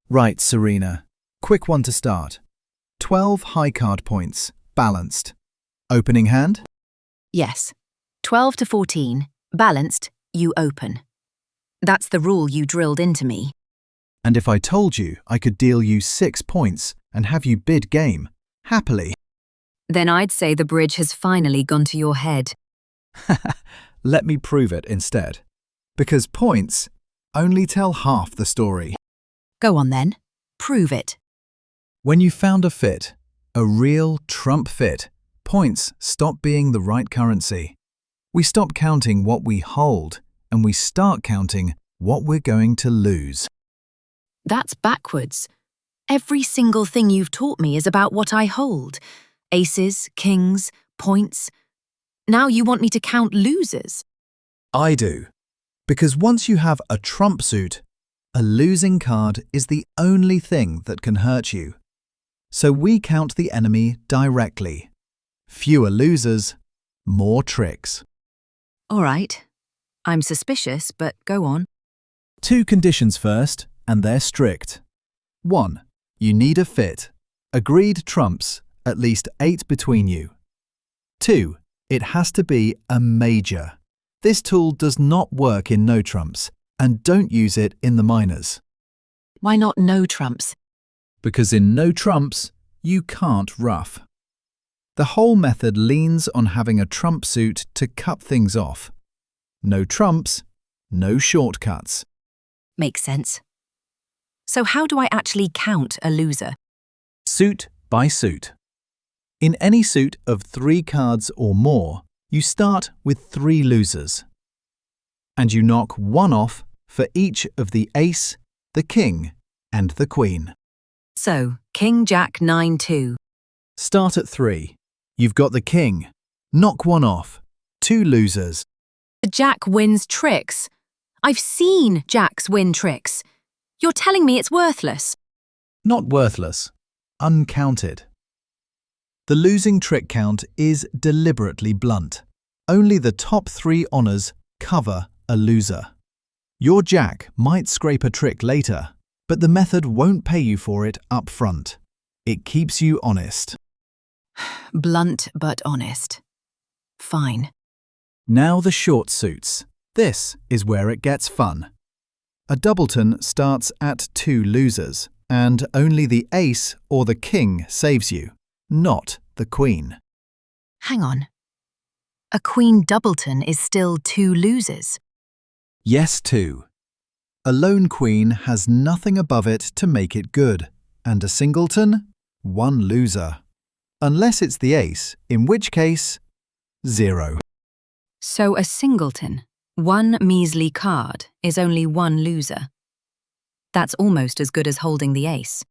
Right, Serena. Quick one to start. 12 high card points, balanced. Opening hand? Yes. 12 to 14, balanced, you open. That's the rule you drilled into me. And if I told you I could deal you 6 points and have you bid game, happily? Then I'd say the bridge has finally gone to your head. Let me prove it instead. Because points only tell half the story. Go on then. Prove it. When you found a fit, a real trump fit, points stop being the right currency. We stop counting what we hold and we start counting what we're going to lose. That's backwards. Every single thing you've taught me is about what I hold. Aces, kings, points. Now you want me to count losers. I do. Because once you have a trump suit, a losing card is the only thing that can hurt you. So we count the enemy directly. Fewer losers, more tricks. All right. I'm suspicious, but go on. 2 conditions first, and they're strict. 1. You need a fit. Agreed trumps, at least 8 between you. 2. It has to be a major. This tool does not work in no trumps, and don't use it in the minors. Why not no trumps? Because in no trumps, you can't ruff. The whole method leans on having a trump suit to cut things off. No trumps, no shortcuts. Makes sense. So how do I actually count a loser? Suit by suit. In any suit of 3 cards or more, you start with 3 losers. And you knock 1 off for each of the ace, the king, and the queen. So, king, jack, 9, 2. Start at 3. You've got the king. Knock 1 off. 2 losers. The jack wins tricks. I've seen jacks win tricks. You're telling me it's worthless. Not worthless. Uncounted. The losing trick count is deliberately blunt. Only the top 3 honours cover a loser. Your jack might scrape a trick later, but the method won't pay you for it up front. It keeps you honest. Blunt but honest. Fine. Now the short suits. This is where it gets fun. A doubleton starts at 2 losers, and only the ace or the king saves you, not the queen. Hang on. A queen doubleton is still 2 losers. Yes, 2. A lone queen has nothing above it to make it good, and a singleton, 1 loser. Unless it's the ace, in which case, 0. So a singleton, 1 measly card, is only 1 loser. That's almost as good as holding the ace.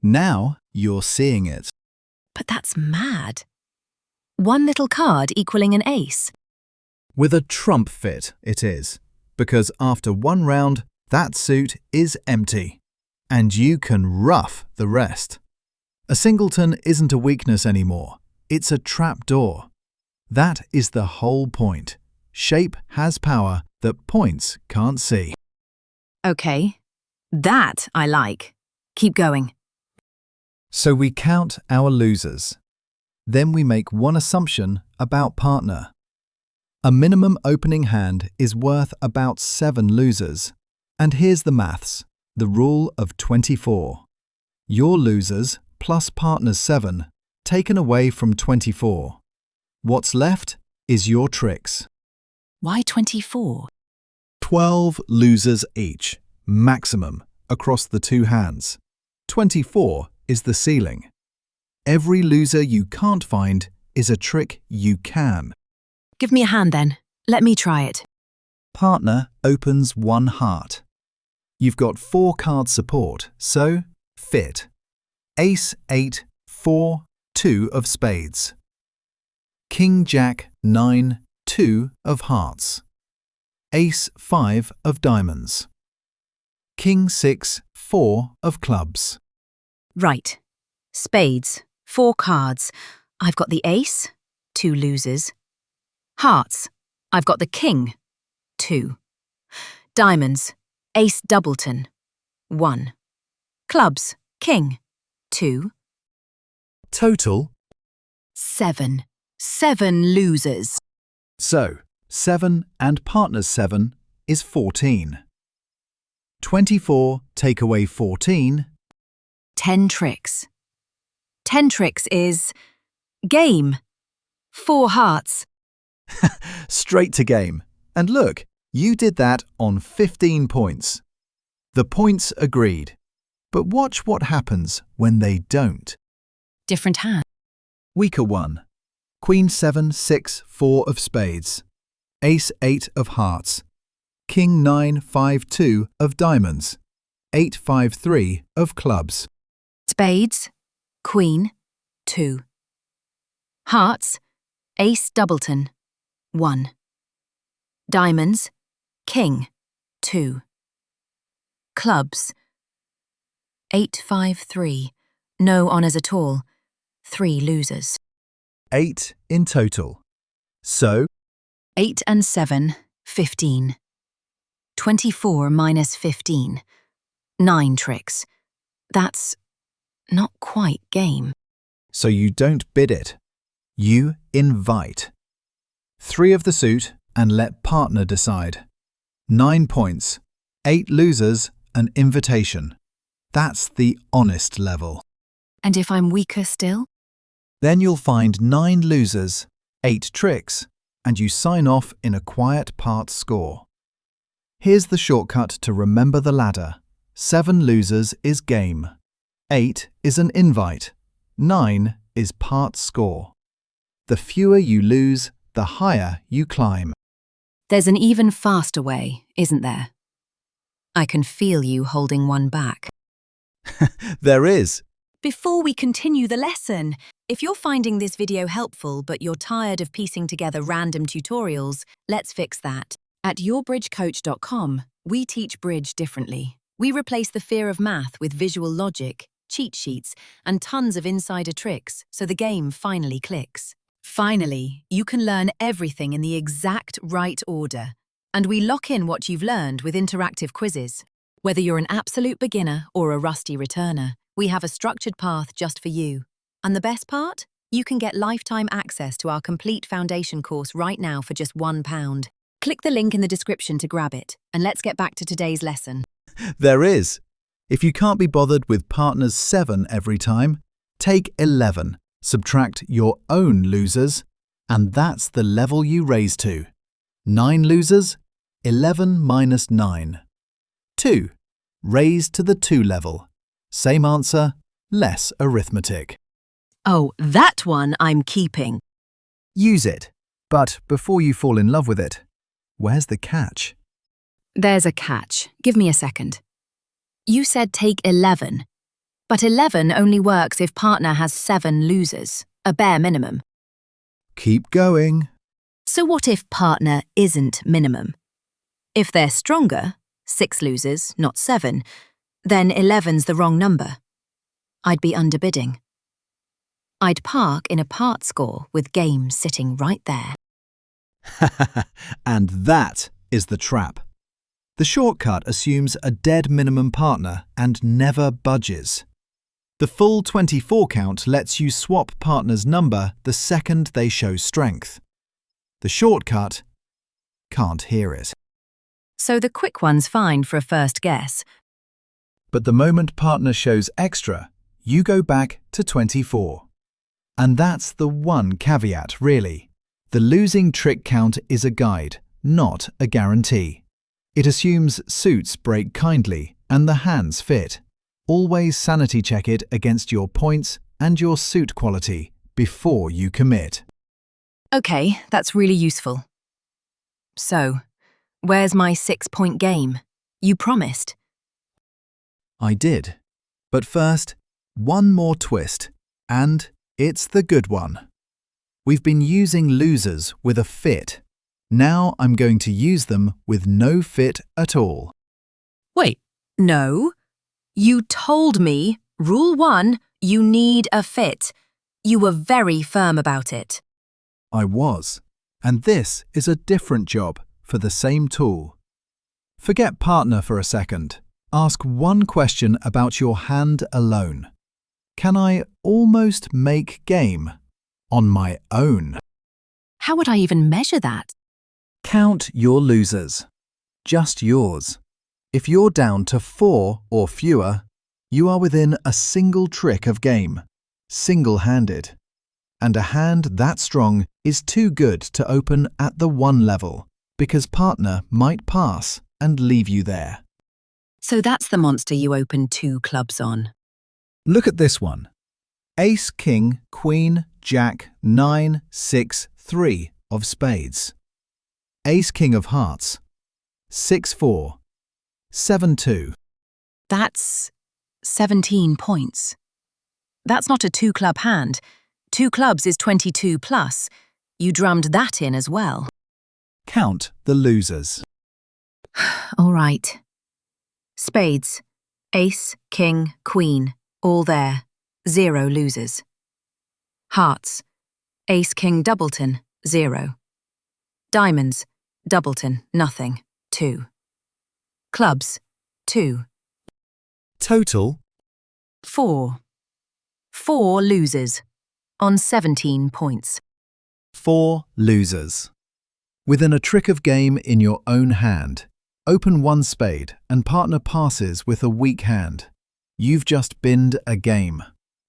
Now you're seeing it. But that's mad. 1 little card equaling an ace. With a trump fit, it is, because after 1 round, that suit is empty, and you can ruff the rest. A singleton isn't a weakness anymore, it's a trapdoor. That is the whole point. Shape has power that points can't see. Okay, that I like. Keep going. So we count our losers. Then we make one assumption about partner. A minimum opening hand is worth about 7 losers. And here's the maths, the rule of 24. Your losers plus partner's 7 taken away from 24. What's left is your tricks. Why 24? 12 losers each, maximum, across the 2 hands. 24 is the ceiling. Every loser you can't find is a trick you can. Give me a hand then. Let me try it. Partner opens 1 heart. You've got 4 card support, so fit. Ace 8, 4, 2 of spades. King Jack 9, 2 of hearts. Ace 5 of diamonds. King 6, 4 of clubs. Right. Spades, 4 cards. I've got the ace, 2 losers. Hearts, I've got the king, 2. Diamonds, ace doubleton, 1. Clubs, king, 2. Total. 7. 7 losers. So, 7 and partner's 7 is 14. 24 take away 14. 10 tricks. 10 tricks is game. 4 hearts. Straight to game. And look, you did that on 15 points. The points agreed. But watch what happens when they don't. Different hand. Weaker 1. Queen 7, 6, 4 of spades. Ace 8 of hearts. King 9, 5, 2 of diamonds. 8, 5, 3 of clubs. Spades, queen, 2. Hearts, ace doubleton, 1. Diamonds, king, 2. Clubs, 8, 5, 3. No honours at all, 3 losers. 8 in total. So, 8 and 7, 15. 24 minus 15. 9 tricks. That's not quite game. so you don't bid it. You invite. 3 of the suit and let partner decide. 9 points. 8 losers, an invitation. That's the honest level. And if I'm weaker still? Then you'll find 9 losers, 8 tricks, and you sign off in a quiet part score. Here's the shortcut to remember the ladder. 7 losers is game. 8 is an invite. 9 is part score. The fewer you lose, the higher you climb. There's an even faster way, isn't there? I can feel you holding one back. There is. Before we continue the lesson, if you're finding this video helpful but you're tired of piecing together random tutorials, let's fix that. At yourbridgecoach.com, we teach bridge differently. We replace the fear of math with visual logic, cheat sheets, and tons of insider tricks so the game finally clicks. Finally, you can learn everything in the exact right order. And we lock in what you've learned with interactive quizzes. Whether you're an absolute beginner or a rusty returner, we have a structured path just for you. And the best part? You can get lifetime access to our complete foundation course right now for just £1. Click the link in the description to grab it, and let's get back to today's lesson. There is. If you can't be bothered with partner's 7 every time, take 11, subtract your own losers, and that's the level you raise to. 9 losers, 11 minus 9. 2. Raise to the 2 level. Same answer, less arithmetic. Oh, that one I'm keeping. Use it, but before you fall in love with it, where's the catch? There's a catch. Give me a second. You said take 11, but 11 only works if partner has 7 losers, a bare minimum. Keep going. So what if partner isn't minimum? If they're stronger, 6 losers, not 7, then 11's the wrong number. I'd be underbidding. I'd park in a part score with game sitting right there. And that is the trap. The shortcut assumes a dead minimum partner and never budges. The full 24 count lets you swap partner's number the second they show strength. The shortcut can't hear it. So the quick one's fine for a first guess. But the moment partner shows extra, you go back to 24. And that's the one caveat, really. The losing trick count is a guide, not a guarantee. It assumes suits break kindly and the hands fit. Always sanity check it against your points and your suit quality before you commit. Okay, that's really useful. So, where's my 6-point game? You promised. I did. But first, one more twist, and it's the good one. We've been using losers with a fit. Now I'm going to use them with no fit at all. Wait, no. You told me, rule 1, you need a fit. You were very firm about it. I was. And this is a different job for the same tool. Forget partner for a second. Ask one question about your hand alone. Can I almost make game on my own? How would I even measure that? Count your losers. Just yours. If you're down to 4 or fewer, you are within a single trick of game, single-handed. And a hand that strong is too good to open at the 1 level, because partner might pass and leave you there. So that's the monster you open 2 clubs on. Look at this one. Ace, King, Queen, Jack, 9, 6, 3 of spades. Ace, King of hearts. 6, 4. 7, 2. That's 17 points. That's not a 2-club hand. 2 clubs is 22 plus. You drummed that in as well. Count the losers. All right. Spades. Ace, King, Queen. All there. 0 losers. Hearts. Ace, King, doubleton. 0. Diamonds. Doubleton. Nothing. 2. Clubs. 2. Total. 4. 4 losers. On 17 points. 4 losers. Within a trick of game in your own hand, open 1 spade and partner passes with a weak hand. You've just binned a game,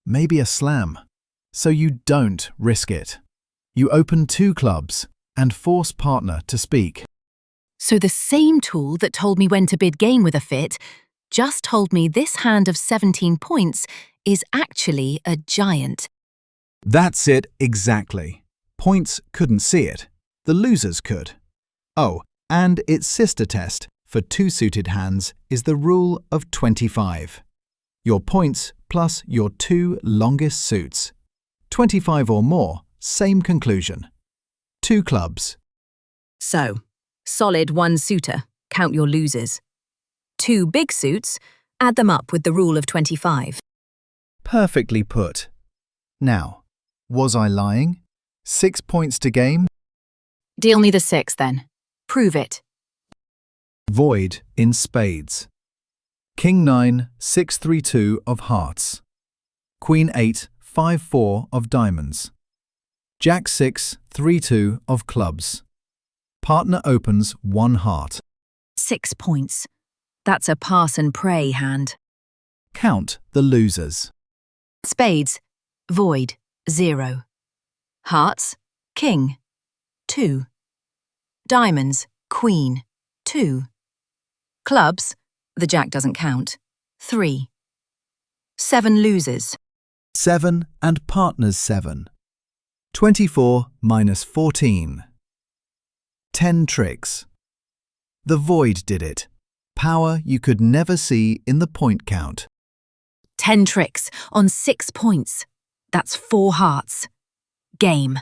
maybe a slam, so you don't risk it. You open 2 clubs and force partner to speak. So the same tool that told me when to bid game with a fit just told me this hand of 17 points is actually a giant. That's it exactly. Points couldn't see it. The losers could. Oh, and its sister test for 2 suited hands is the rule of 25. Your points plus your 2 longest suits. 25 or more, same conclusion. 2 clubs. So, solid 1 suitor, count your losers. 2 big suits, add them up with the rule of 25. Perfectly put. Now, was I lying? 6 points to game? Deal me the 6 then. Prove it. Void in spades. King 9, 6, 3, 2 of hearts. Queen 8, 5, 4 of diamonds. Jack 6, 3, 2 of clubs. Partner opens 1 heart. 6 points. That's a pass and pray hand. Count the losers. Spades, void, 0. Hearts, king, 2. Diamonds, queen, 2. Clubs, the jack doesn't count, 3. 7 losers. 7 and partners 7. 24 minus 14. 10 tricks. The void did it. Power you could never see in the point count. 10 tricks on 6 points. That's 4 hearts. Game.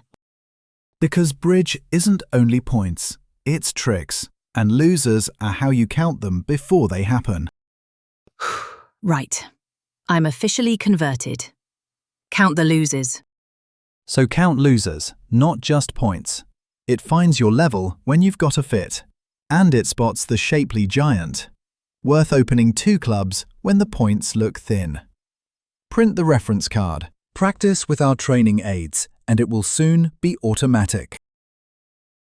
Because bridge isn't only points, it's tricks, and losers are how you count them before they happen. Right. I'm officially converted. Count the losers. So count losers, not just points. It finds your level when you've got a fit, and it spots the shapely giant. Worth opening 2 clubs when the points look thin. Print the reference card. Practice with our training aids, and it will soon be automatic.